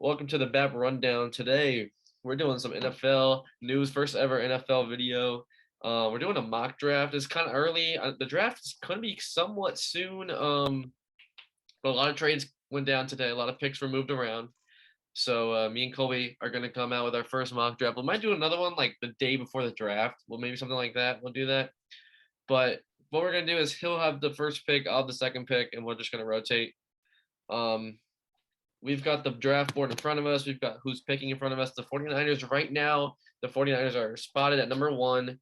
Welcome to the BAP Rundown. Today, we're doing some NFL news, first ever NFL video. We're doing a mock draft. It's kind of early. The draft is going to be somewhat soon. But a lot of trades went down today. A lot of picks were moved around. So me and Colby are going to come out with our first mock draft. We might do another one like the day before the draft. Well, maybe something like that. We'll do that. But what we're going to do is he'll have the first pick, I'll have the second pick, and we're just going to rotate. We've got the draft board in front of us. We've got who's picking in front of us. The 49ers right now, the 49ers are spotted at number 1.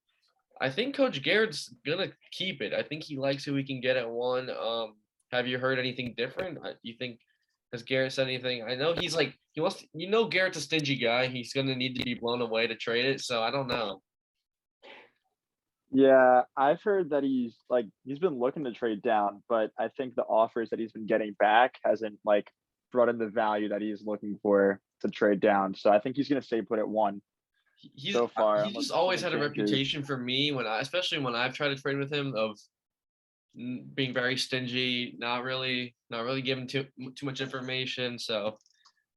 I think Coach Garrett's going to keep it. I think he likes who he can get at 1. Have you heard anything different? You think has Garrett said anything? I know he's like he wants to, Garrett's a stingy guy. He's going to need to be blown away to trade it, so I don't know. Yeah, I've heard that he's been looking to trade down, but I think the offers that he's been getting back hasn't brought in the value that he's looking for to trade down. So I think he's going to stay put at 1 so far. He's just always had a reputation for me especially when I've tried to trade with him of being very stingy, not really giving too much information. So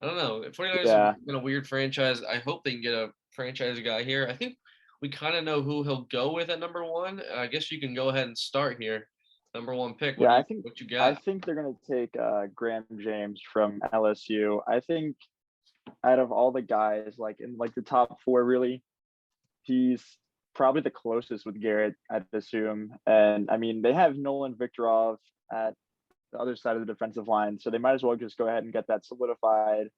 I don't know. 49ers have been a weird franchise. I hope they can get a franchise guy here. I think we kind of know who he'll go with at number 1. I guess you can go ahead and start here. Number 1 pick. What you got? I think they're going to take Graham James from LSU. I think out of all the guys, in the top 4, really, he's probably the closest with Garrett, I'd assume. And I mean, they have Nolan Viktorov at the other side of the defensive line, so they might as well just go ahead and get that solidified.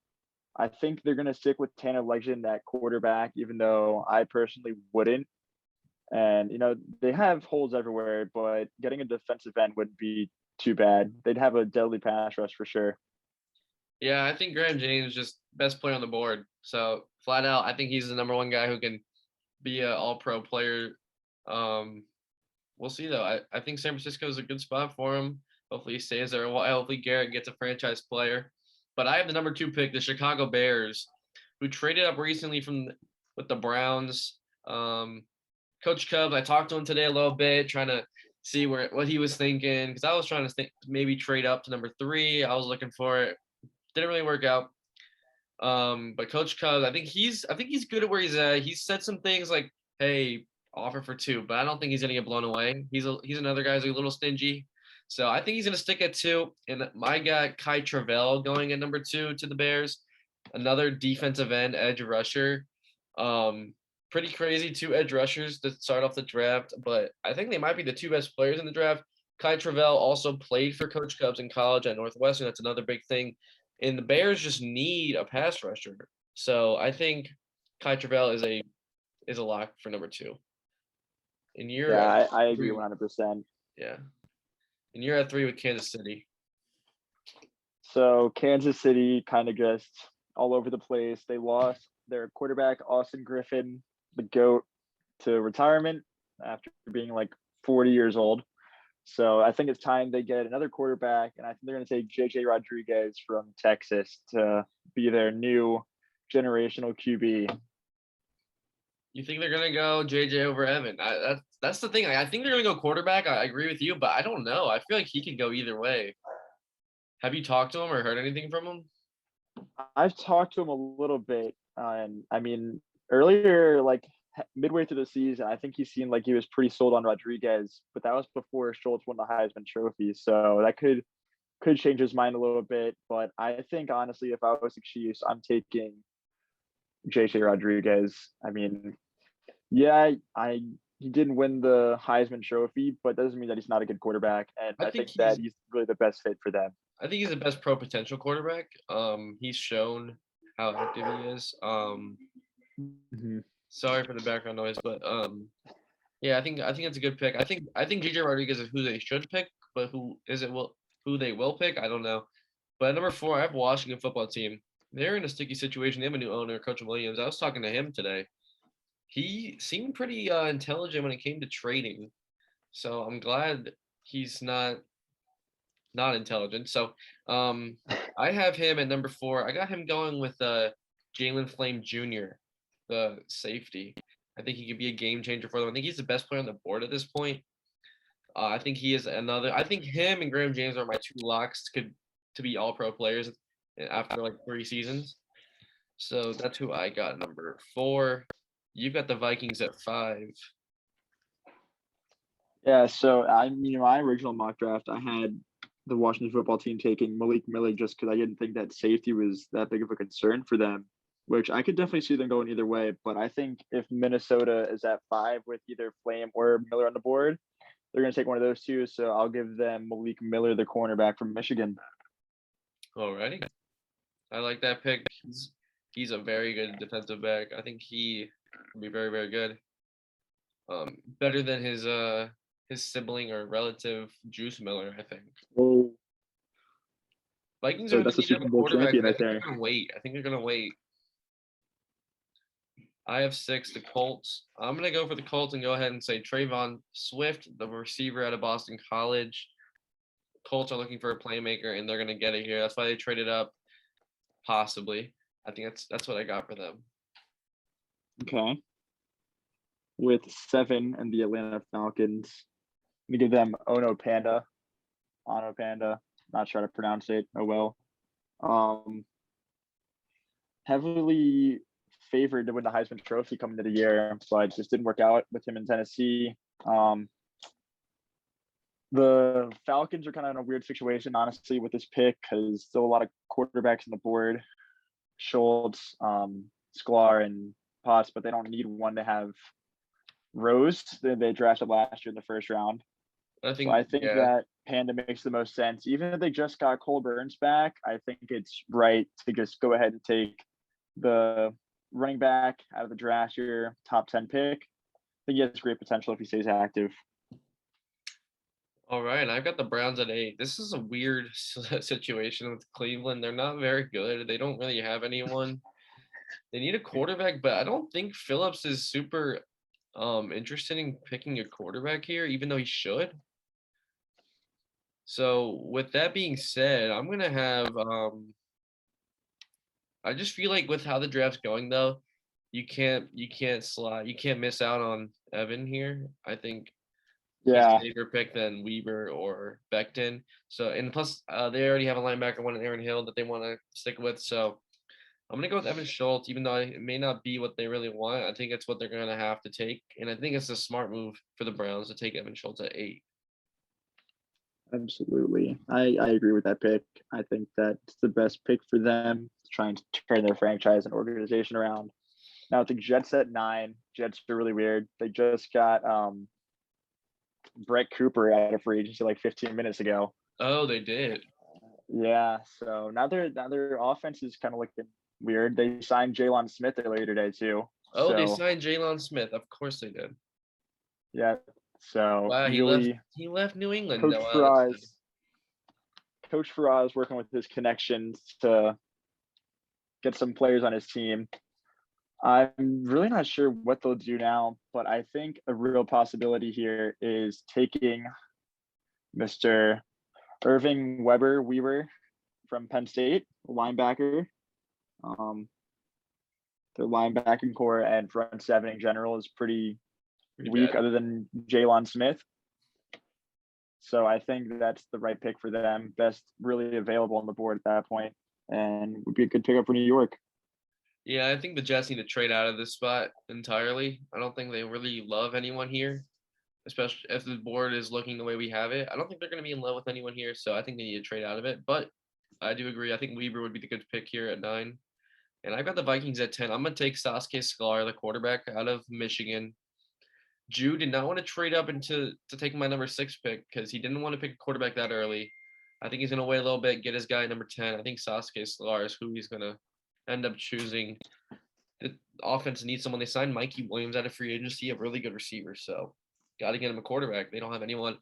I think they're going to stick with Tanner Legend at quarterback, even though I personally wouldn't. And, they have holes everywhere, but getting a defensive end wouldn't be too bad. They'd have a deadly pass rush for sure. Yeah, I think Graham James is just best player on the board. So flat out, I think he's the number 1 guy who can be an all-pro player. We'll see, though. I think San Francisco is a good spot for him. Hopefully he stays there a while. Hopefully Garrett gets a franchise player. But I have the number 2 pick, the Chicago Bears, who traded up recently with the Browns. Coach Cubs, I talked to him today a little bit, trying to see what he was thinking, because I was trying to maybe trade up to number 3. I was looking for it. Didn't really work out. But Coach Cubs, I think he's good at where he's at. He's said some things like, "Hey, offer for 2," but I don't think he's gonna get blown away. He's another guy who's a little stingy. So I think he's going to stick at 2. And my guy, Kai Travell, going at number 2 to the Bears. Another defensive end edge rusher. Pretty crazy 2 edge rushers to start off the draft. But I think they might be the 2 best players in the draft. Kai Travell also played for Coach Cubs in college at Northwestern. That's another big thing. And the Bears just need a pass rusher. So I think Kai Travell is a lock for number 2. And I agree 100%. Yeah. And you're at 3 with Kansas City. So Kansas City kind of just all over the place. They lost their quarterback, Austin Griffin, the GOAT, to retirement after being 40 years old. So I think it's time they get another quarterback, and I think they're going to take J.J. Rodriguez from Texas to be their new generational QB. You think they're going to go J.J. over Evan? That's the thing. I think they're going to go quarterback. I agree with you, but I don't know. I feel like he could go either way. Have you talked to him or heard anything from him? I've talked to him a little bit. And I mean, earlier, midway through the season, I think he seemed like he was pretty sold on Rodriguez, but that was before Schultz won the Heisman Trophy. So that could change his mind a little bit. But I think, honestly, if I was the Chiefs, I'm taking J.J. Rodriguez. I mean, yeah, he didn't win the Heisman Trophy, but doesn't mean that he's not a good quarteback. And I think that he's really the best fit for them. I think he's the best pro potential quarterback. He's shown how active he is. Sorry for the background noise, but yeah, I think it's a good pick. I think J.J. Rodriguez is who they should pick, but who they will pick, I don't know. But at number 4, I have Washington football team. They're in a sticky situation. They have a new owner, Coach Williams. I was talking to him today. He seemed pretty intelligent when it came to trading. So I'm glad he's not intelligent. So I have him at number 4. I got him going with Jalen Flame Jr., the safety. I think he could be a game changer for them. I think he's the best player on the board at this point. I think he is another. I think him and Graham James are my 2 locks to be all pro players after 3 seasons. So that's who I got number 4. You've got the Vikings at 5. Yeah, so my original mock draft, I had the Washington football team taking Malik Miller just because I didn't think that safety was that big of a concern for them, which I could definitely see them going either way. But I think if Minnesota is at 5 with either Flame or Miller on the board, they're going to take one of those two. So I'll give them Malik Miller, the cornerback from Michigan. Alrighty. I like that pick. He's a very good defensive back. I think he will be very, very good. Better than his sibling or relative Juice Miller, I think. Oh, Vikings are so gonna that's a need to have Super a Bowl quarterback, champion but I right think they're there. gonna wait. I think they're gonna wait. I have 6, the Colts. I'm gonna go for the Colts and go ahead and say Trayvon Swift, the receiver out of Boston College. Colts are looking for a playmaker, and they're gonna get it here. That's why they traded up, possibly. I think that's what I got for them. Okay. With 7 and the Atlanta Falcons, we give them Ono Panda. Not sure how to pronounce it. Oh well. Um, heavily favored to win the Heisman Trophy coming into the year, but just didn't work out with him in Tennessee. The Falcons are kind of in a weird situation, honestly, with this pick because still a lot of quarterbacks on the board. Schultz, Sklar, and Potts, but they don't need one to have Rose. They drafted last year in the first round. I So I think, think yeah. that Panda makes the most sense. Even if they just got Cole Burns back, I think it's right to just go ahead and take the running back out of the draft year, top 10 pick. I think he has great potential if he stays active. All right, I've got the Browns at 8. This is a weird situation with Cleveland. They're not very good. They don't really have anyone. They need a quarterback, but I don't think Phillips is super interested in picking a quarterback here, even though he should. So with that being said, I'm gonna have I just feel like with how the draft's going though, you can't miss out on Evan here. I think he's a Yeah, safer pick than Weber or Becton. So and plus they already have a linebacker one in Aaron Hill that they want to stick with. So I'm gonna go with Evan Schultz, even though it may not be what they really want. I think it's what they're gonna have to take, and I think it's a smart move for the Browns to take Evan Schultz at 8. absolutely. I agree with that pick. I think that's the best pick for them, trying to turn their franchise and organization around. Now with the Jets at 9, Jets are really weird. They just got Brett Cooper out of free agency like 15 minutes ago. Oh, they did. Yeah, so now their offense is kind of looking weird. They signed Jalen Smith earlier today too. Oh, they So signed Jalen Smith. Of course they did. yeah, so Wow, really, he left New England. Coach No, wow, that's sad. Faraz, Coach Faraz working with his connections to get some players on his team. I'm really not sure what they'll do now, but I think a real possibility here is taking Mr. Irving Weaver from Penn State, linebacker. Um, their linebacking core and front seven in general is pretty Pretty weak, bad. other than Jalen Smith. So I think that's the right pick for them. Best really available on the board at that point, and would be a good pickup for New York. Yeah, I think the Jets need to trade out of this spot entirely. I don't think they really love anyone here, especially if the board is looking the way we have it. I don't think they're going to be in love with anyone here, so I think they need to trade out of it. But I do agree. I think Weber would be the good pick here at 9. And I've got the Vikings at 10. I'm going to take Sasuke Sklar, the quarterback out of Michigan. Jew did not want to trade up into to take my number 6 pick because he didn't want to pick a quarterback that early. I think he's going to wait a little bit, get his guy number 10. I think Sasuke Sklar is who he's going to end up choosing. The offense needs someone. They signed Mikey Williams out of free agency, a really good receiver. So got to get him a quarterback. They don't have anyone.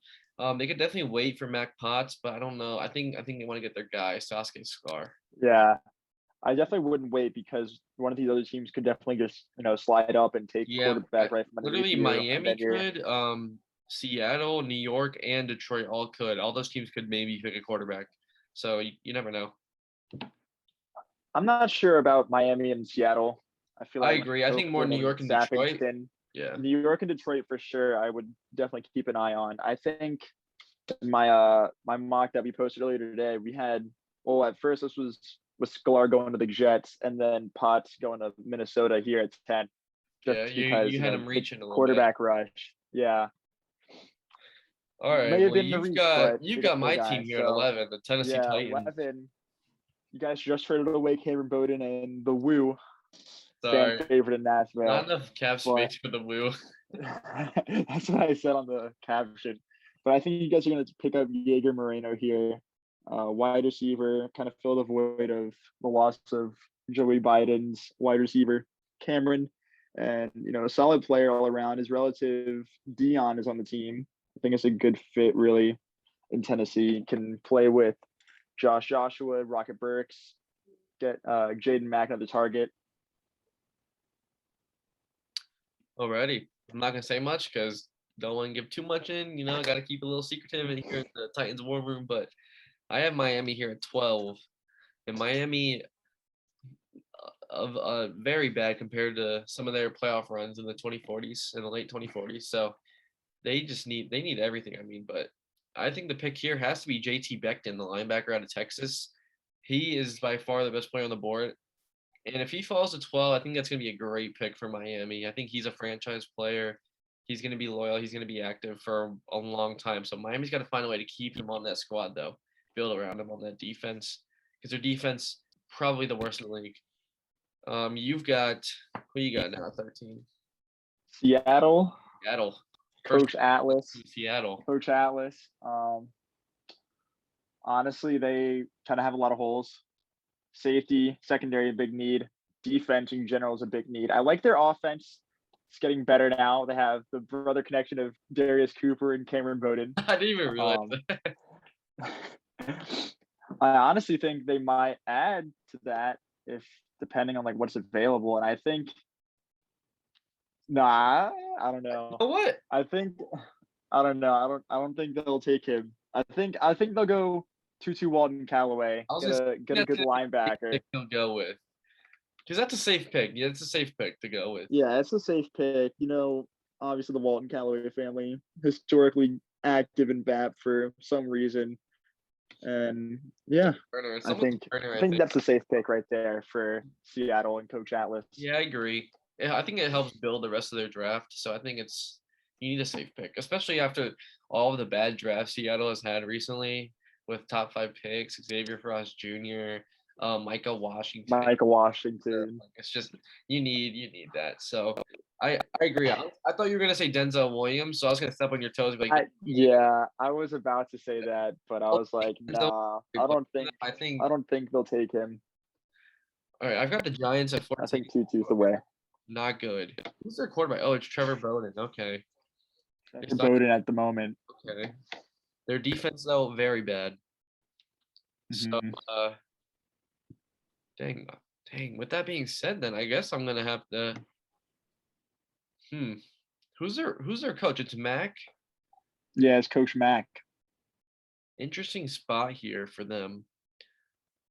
They could definitely wait for Mac Potts, but I don't know. I think they want to get their guy, Sasuke Sklar. Yeah, I definitely wouldn't wait because one of these other teams could definitely just slide up and take Yeah, quarterback right from underneath literally you, and Miami then you're. could, Seattle, New York, and Detroit all could. All those teams could maybe pick a quarterback. So you never know. I'm not sure about Miami and Seattle. I feel I like agree. I think more New Oakland and York and Detroit. Sappington, Yeah. New York and Detroit for sure. I would definitely keep an eye on. I think my my mock that we posted earlier today, we had, well, at first this was with Sklar going to the Jets and then Potts going to Minnesota here at 10, just Yeah, you because, you you had know, him the reaching a little bit. quarterback rush. Yeah. All right. May have Well, been the reach, but you've they got got their my guy. team here at So 11, the Tennessee yeah, Titans. 11. You guys just traded away Cameron Bowden and the Woo fan Sorry, favorite in not Nashville. enough cap But space for the Woo. that's what I said on the caption. But I think you guys are going to pick up Jaeger Moreno here, wide receiver, kind of fill the void of the loss of Joey Biden's wide receiver, Cameron. And, you know, a solid player all around. His relative Dion is on the team. I think it's a good fit, really, in Tennessee. Can play with Josh Joshua, Rocket Burks, get Jaden Mack another target. Alrighty. I'm not gonna say much because don't want to give too much in. You know, got to keep a little secretive in here in the Titans war room. But I have Miami here at 12, and Miami of very bad compared to some of their playoff runs in the 2040s and the late 2040s. So they need everything. I mean, but I think the pick here has to be JT Becton, the linebacker out of Texas. He is by far the best player on the board. And if he falls to 12, I think that's going to be a great pick for Miami. I think he's a franchise player. He's going to be loyal. He's going to be active for a long time. So Miami's got to find a way to keep him on that squad, though. Build around him on that defense because their defense probably the worst in the league. You've got who you got now? 13. Seattle, Seattle. Coach Atlas. Seattle. Coach Atlas. Honestly, they kind of have a lot of holes. Safety, secondary, a big need. Defense in general is a big need. I like their offense. It's getting better now. They have the brother connection of Darius Cooper and Cameron Bowden. I didn't even realize that. I honestly think they might add to that if depending on like what's available. And I think I don't know. You know what? I don't know. I don't think they'll take him. I think they'll go Tutu Walton Callaway. I was Get a good linebacker. he'll go with because that's a safe pick. Yeah, it's a safe pick to go with. Yeah, it's a safe pick. You know, obviously the Walton Callaway family historically active in BAP for some reason. And yeah, Turner. I think that's a safe pick right there for Seattle and Coach Atlas. Yeah, I agree. Yeah, I think it helps build the rest of their draft. So I think you need a safe pick, especially after all of the bad drafts Seattle has had recently with top 5 picks, Xavier Frost Jr., Micah Washington. It's just you need that. So I agree. I thought you were gonna say Denzel Williams, so I was gonna step on your toes. I was about to say that, but I was like, nah, I don't think they'll take him. All right, I've got the Giants at 14. I think Tutu's the way. Not good. Who's their quarterback? Oh, it's Trevor Bowden. Okay. Bowden at the moment. Okay. Their defense though very bad. So dang. With that being said, then I guess I'm gonna have to. Who's their coach? It's Mac. Yeah, it's Coach Mac. Interesting spot here for them.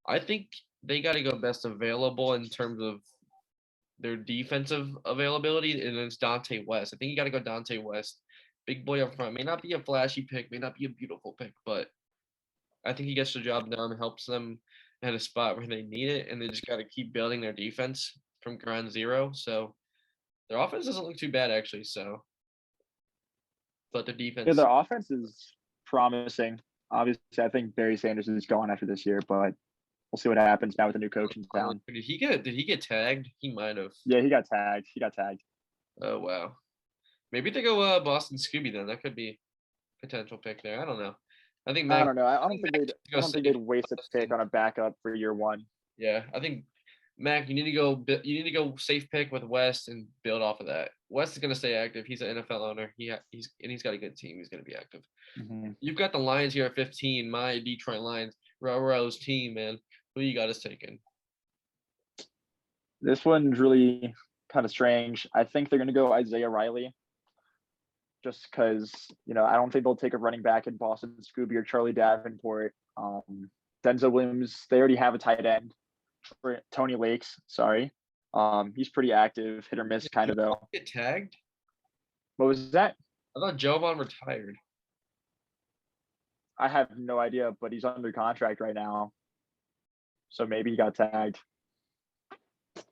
I think they got to go best available in terms of their defensive availability, and it's Dante West. I think you got to go Dante West. Big boy up front. May not be a flashy pick, may not be a beautiful pick, but I think he gets the job done, helps them at a spot where they need it, and they just got to keep building their defense from ground zero. So their offense doesn't look too bad, actually. So, but their defense. Yeah, their offense is promising. Obviously, I think Barry Sanders is gone after this year, but we'll see what happens now with the new coach in town. Did he get tagged? He might have. Yeah, he got tagged. Oh wow. Maybe they go Boston Scooby then. That could be a potential pick there. I don't know. I think I don't know. I don't think they'd waste a pick on a backup for year one. Yeah, I think Mac, you need to go safe pick with West and build off of that. West is going to stay active. He's an NFL owner. He's got a good team. He's going to be active. You've got the Lions here at 15. My Detroit Lions, Ro's team, man. Who you got us taking? This one's really kind of strange. I think they're going to go Isaiah Riley. Just because, you know, I don't think they'll take a running back in Boston Scooby or Charlie Davenport. Denzel Williams, they already have a tight end. Tony Lakes, sorry. He's pretty active, hit or miss kind of though. Get tagged? What was that? I thought Jovan retired. I have no idea, but he's under contract right now. so maybe he got tagged.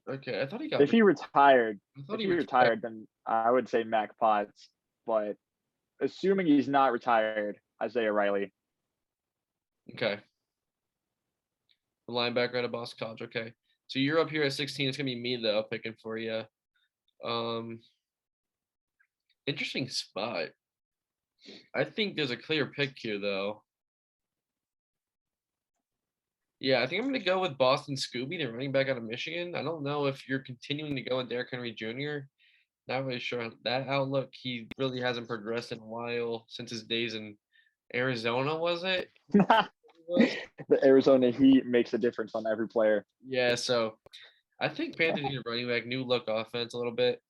Okay, I thought he got. If he retired, I thought if he he retired. retired, then I would say Mac Potts. But assuming he's not retired, Isaiah Riley. Okay, the linebacker out of Boston College. Okay, so you're up here at 16. It's gonna be me though picking for you. Um, Interesting spot. I think there's a clear pick here though. Yeah, I think I'm gonna go with Boston Scooby, the running back out of Michigan. I don't know if you're continuing to go with Derrick Henry Jr. Not really sure on that outlook. He really hasn't progressed in a while since his days in Arizona, was it? Was? The Arizona Heat makes a difference on every player. Yeah, so I think Panthers need a running back, new look offense a little bit.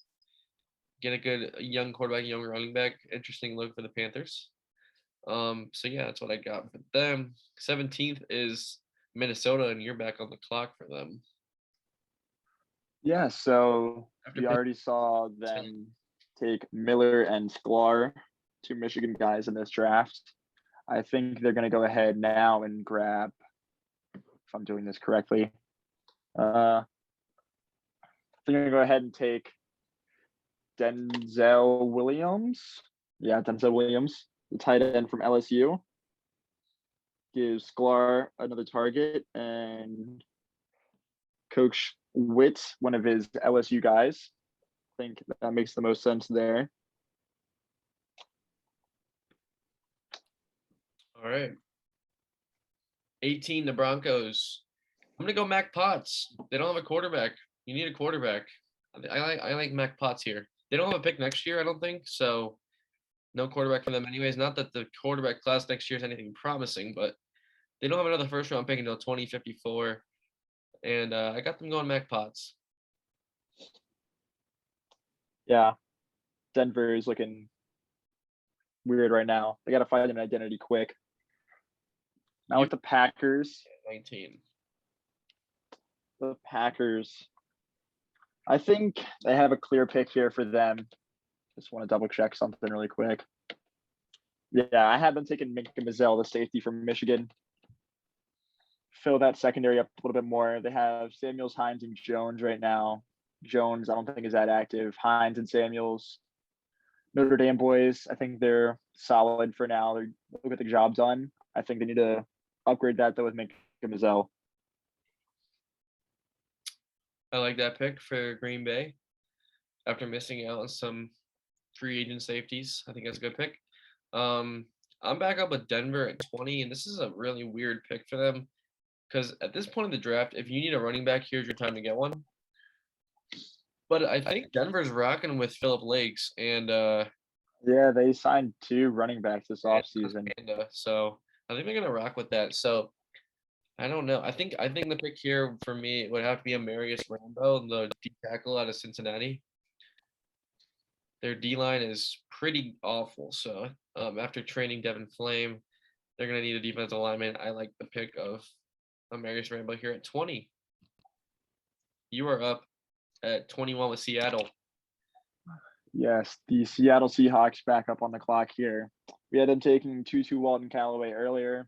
Get a good young quarterback, young running back. Interesting look for the Panthers. So yeah, that's what I got for them. 17th is Minnesota, and you're back on the clock for them. Yeah, so After we picking already saw 10. them take Miller and Sklar, two Michigan guys in this draft. I think they're going to go ahead now and grab, if I'm doing this correctly, they're going to go ahead and take Denzel Williams. Yeah, Denzel Williams, the tight end from LSU. Gives Sklar another target, and Coach Witt, one of his LSU guys. I think that makes the most sense there. All right. 18, the Broncos. I'm gonna go Mac Potts. They don't have a quarterback. You need a quarterback. I like Mac Potts here. They don't have a pick next year, I don't think. So no quarterback for them anyways. Not that the quarterback class next year is anything promising, but they don't have another first round pick until 2054. And I got them going Mac Potts. Yeah, Denver is looking weird right now. They got to find an identity quick. Now You with the Packers, 19. the Packers, I think they have a clear pick here for them. Just want to double check something really quick. Yeah, I have them taking Minka Mazzell, the safety from Michigan. Fill that secondary up a little bit more. They have Samuels, Hines, and Jones right now. Jones, I don't think is that active. Hines and Samuels, Notre Dame boys, I think they're solid for now. They'll get the job done. I think they need to upgrade that though with Minka Mazzell. I like that pick for Green Bay after missing out on some free agent safeties. I think that's a good pick. I'm back up with Denver at 20, and this is a really weird pick for them because at this point in the draft, if you need a running back, here's your time to get one. But I think Denver's rocking with Philip Lakes and Yeah, they signed two running backs this offseason. Panda, so I think they're gonna rock with that. So I don't know. I think the pick here for me would have to be Amarius Rambo, the D tackle out of Cincinnati. Their D line is pretty awful. So after training Devin Flame, they're gonna need a defensive lineman. I like the pick of Amarius Rambo here at 20. You are up at 21 with Seattle. Yes, the Seattle Seahawks back up on the clock here. We had them taking Tutu Walton Callaway earlier.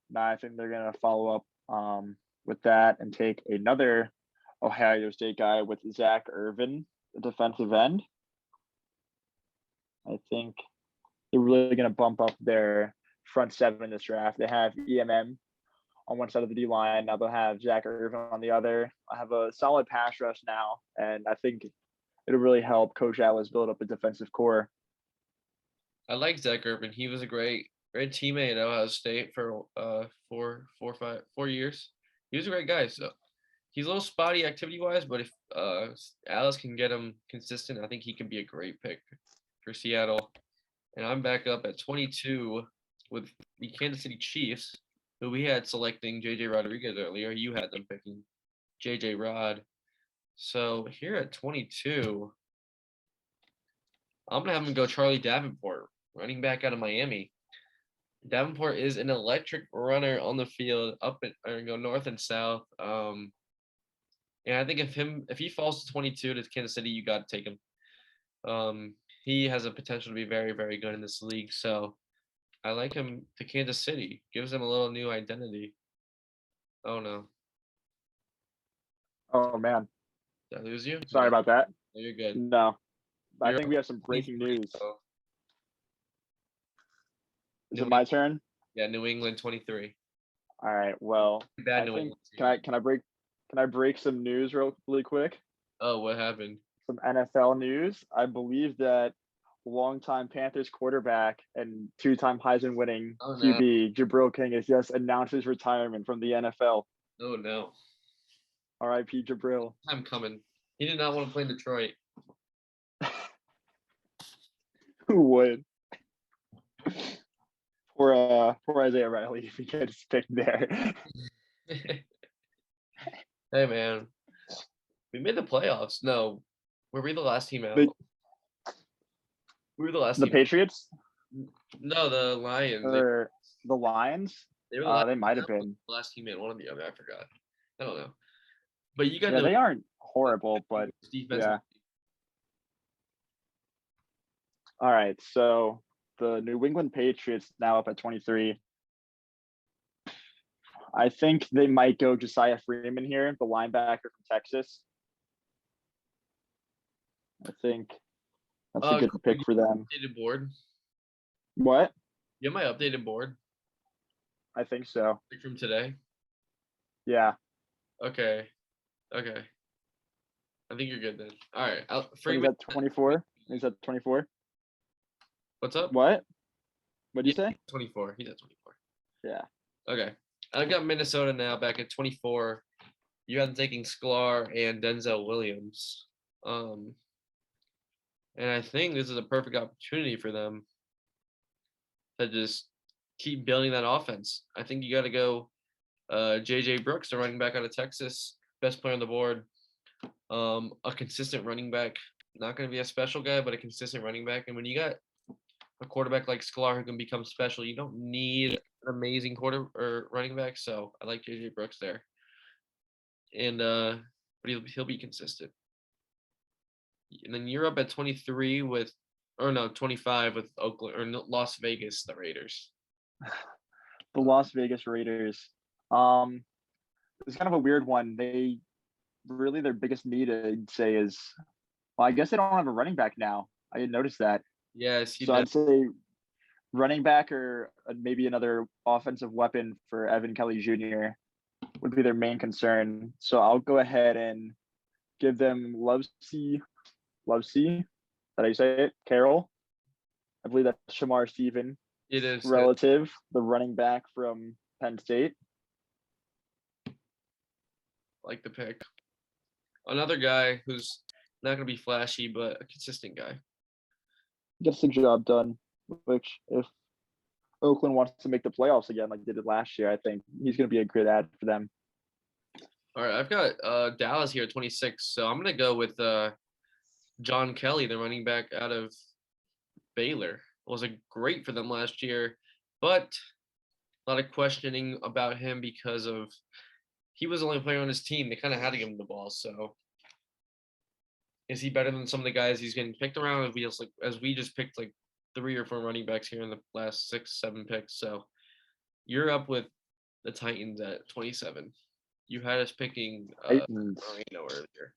Now I think they're going to follow up with that and take another Ohio State guy with Zach Irvin, the defensive end. I think they're really going to bump up their front seven in this draft. They have EMM on one side of the D line. Now they'll have Zach Irvin on the other. I have a solid pass rush now, and I think it'll really help Coach Atlas build up a defensive core. I like Zach Urban. He was a great teammate at Ohio State for 4 years. He was a great guy. So he's a little spotty activity wise, but if Alice can get him consistent, I think he can be a great pick for Seattle. And I'm back up at 22 with the Kansas City Chiefs, who we had selecting JJ Rodriguez earlier. You had them picking JJ Rod. So here at 22, I'm gonna have him go Charlie Davenport, running back out of Miami. Davenport is an electric runner on the field, or go north and south. And I think if he falls to 22 to Kansas City, you got to take him. He has a potential to be very, very good in this league. So I like him to Kansas City. Gives him a little new identity. Oh no. Oh man, Did I lose you? sorry No, about that. you're good. No, I You're think up we have some breaking 23, news. so Is New it England, my turn? yeah, New England 23. All right. Well, Bad I New think England team. can I break some news really quick? Oh, what happened? Some NFL news. I believe that longtime Panthers quarterback and two-time Heisman winning Oh no, QB Jabril King has just announced his retirement from the NFL. oh no. R.I.P. Jabril. Time coming. He did not want to play in Detroit. Who would? Poor Isaiah Riley if he gets picked there. Hey man, we made the playoffs. No, were we the last team out? the We were the last the team. Patriots No, the Lions. or the Lions? They were the last They team might have out. been. The last team in one or the other. I forgot. I don't know. But you got Yeah, the they aren't horrible, but defense. yeah. All right. So the New England Patriots now up at 23. I think they might go Josiah Freeman here, the linebacker from Texas. I think that's a good pick for them. Updated board. What? You have my updated board I think so. like from today. Yeah. Okay. Okay. I think you're good then. All right. What is Freeman. that 24? Is that 24? What's up? What? What'd you Yeah, say? 24. He's at 24. Yeah. Okay. I've got Minnesota now back at 24. You have them taking Sklar and Denzel Williams. And I think this is a perfect opportunity for them to just keep building that offense. I think you got to go JJ Brooks, the running back out of Texas, best player on the board. A consistent running back, not going to be a special guy, but a consistent running back. And when you got a quarterback like Sklar who can become special, you don't need an amazing quarter or running back. So I like JJ Brooks there. And but he'll be consistent. And then you're up at 23 with, or no, 25 with Oakland or Las Vegas, the Raiders. The Las Vegas Raiders. It's kind of a weird one. They really their biggest need, I'd say, is well, I guess they don't have a running back now. I didn't notice that. Yes, he So does. I'd say running back or maybe another offensive weapon for Evan Kelly Jr. would be their main concern. So I'll go ahead and give them Lovesy. Did I say it? Carroll. I believe that's Shamar Stephen It is relative, the running back from Penn State. like the pick. Another guy who's not going to be flashy, but a consistent guy. Gets the job done, which if Oakland wants to make the playoffs again like they did last year, I think he's going to be a good ad for them. All right, I've got Dallas here at 26, so I'm going to go with John Kelly, the running back out of Baylor. Was a great for them last year, but a lot of questioning about him because of he was the only player on his team. They kind of had to give him the ball. So is he better than some of the guys he's getting picked around? As we just picked like 3 or 4 running backs here in the last 6, 7 picks. So you're up with the Titans at 27. You had us picking Titans. Marino earlier.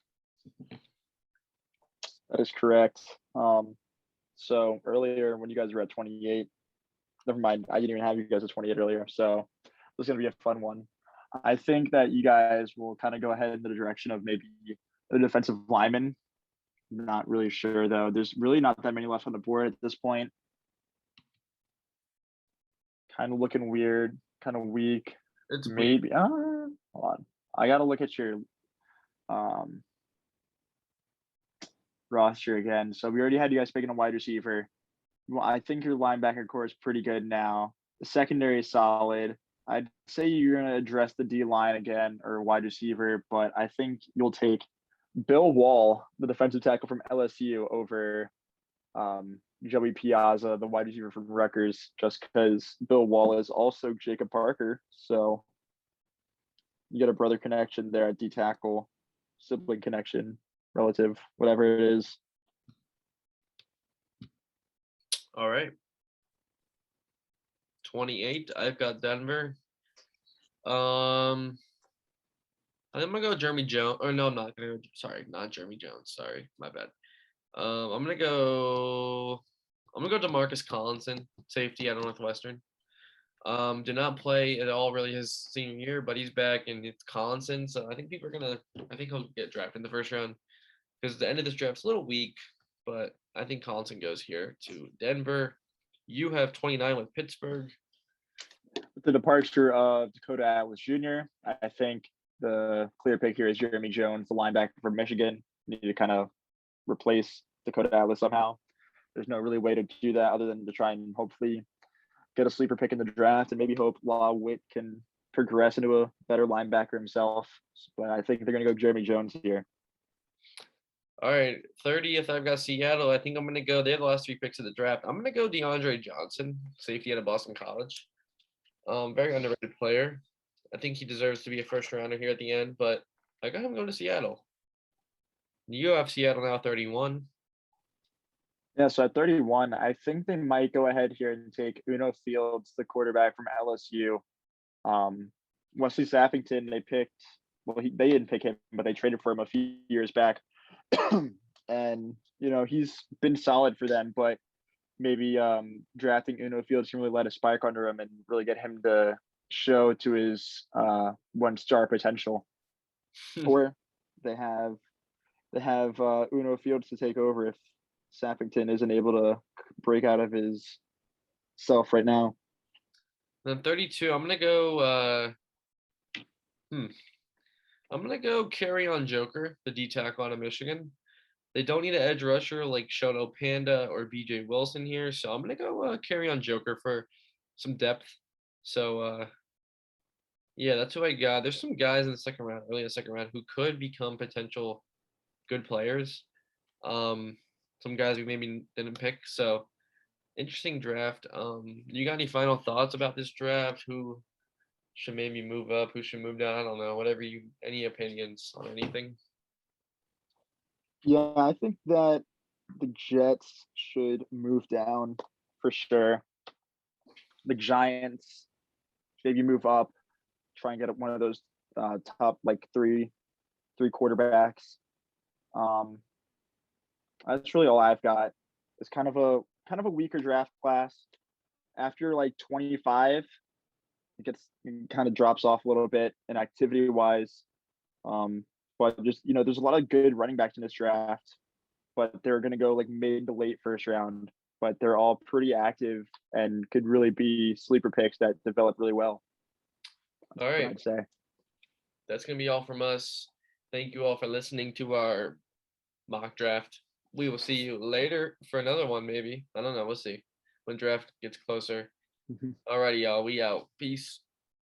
That is correct. So earlier when you guys were at 28, never mind, I didn't even have you guys at 28 earlier. So this is going to be a fun one. I think that you guys will kind of go ahead in the direction of maybe a defensive lineman. Not really sure though. There's really not that many left on the board at this point. Kind of looking weird, kind of weak. It's Maybe. Hold on. I got to look at your roster again. So we already had you guys picking a wide receiver. Well, I think your linebacker core is pretty good now. The secondary is solid. I'd say you're going to address the D line again or wide receiver, but I think you'll take Bill Wall, the defensive tackle from LSU, over Joey Piazza, the wide receiver from Rutgers, just because Bill Wall is also Jacob Parker. So you get a brother connection there at D tackle, sibling connection, relative, whatever it is. all right. 28. I've got Denver. I'm gonna go Jeremy Jones. Or no, I'm not gonna. Sorry, not Jeremy Jones. Sorry, my bad. I'm gonna go. I'm gonna go Demarcus Collinson, safety out of Northwestern. Did not play at all really his senior year, but he's back and it's Collinson. So I think people are gonna. I think he'll get drafted in the first round because the end of this draft's a little weak, but I think Collinson goes here to Denver. You have 29 with Pittsburgh. With the departure of Dakota Atlas Jr., I think the clear pick here is Jeremy Jones, the linebacker from Michigan. Need to kind of replace Dakota Atlas somehow. There's no really way to do that other than to try and hopefully get a sleeper pick in the draft and maybe hope Law Witt can progress into a better linebacker himself. But I think they're going to go Jeremy Jones here. All right, 30th, I've got Seattle. I think I'm going to go. They have the last 3 picks of the draft. I'm going to go DeAndre Johnson, safety out of Boston College. Very underrated player. I think he deserves to be a first rounder here at the end, but I got him going to Seattle. You have Seattle now 31. Yeah, so at 31, I think they might go ahead here and take Uno Fields, the quarterback from LSU. Wesley Sappington, they picked. Well, they didn't pick him, but they traded for him a few years back. And he's been solid for them, but maybe drafting Uno Fields can really let a spark under him and really get him to show to his 1-star potential. Or they have Uno Fields to take over if Sappington isn't able to break out of his self right now. Then 32, I'm gonna go. I'm gonna go carry on Joker, the D tackle out of Michigan. They don't need an edge rusher like Shoto Panda or BJ Wilson here, so I'm gonna go carry on Joker for some depth. So yeah, that's who I got. There's some guys in the second round, early in the second round, who could become potential good players. Some guys we maybe didn't pick. So interesting draft. You got any final thoughts about this draft? Who should maybe move up? Who should move down? I don't know. Whatever you, any opinions on anything? Yeah, I think that the Jets should move down for sure. The Giants maybe move up, try and get one of those top like three quarterbacks. That's really all I've got. It's kind of a weaker draft class. After like 25, it kind of drops off a little bit in activity wise. But just there's a lot of good running backs in this draft, but they're going to go like mid to late first round. But they're all pretty active and could really be sleeper picks that develop really well. All right. I'd say That's going to be all from us. Thank you all for listening to our mock draft. We will see you later for another one, maybe. I don't know. We'll see when draft gets closer. Alrighty, y'all. We out. Peace.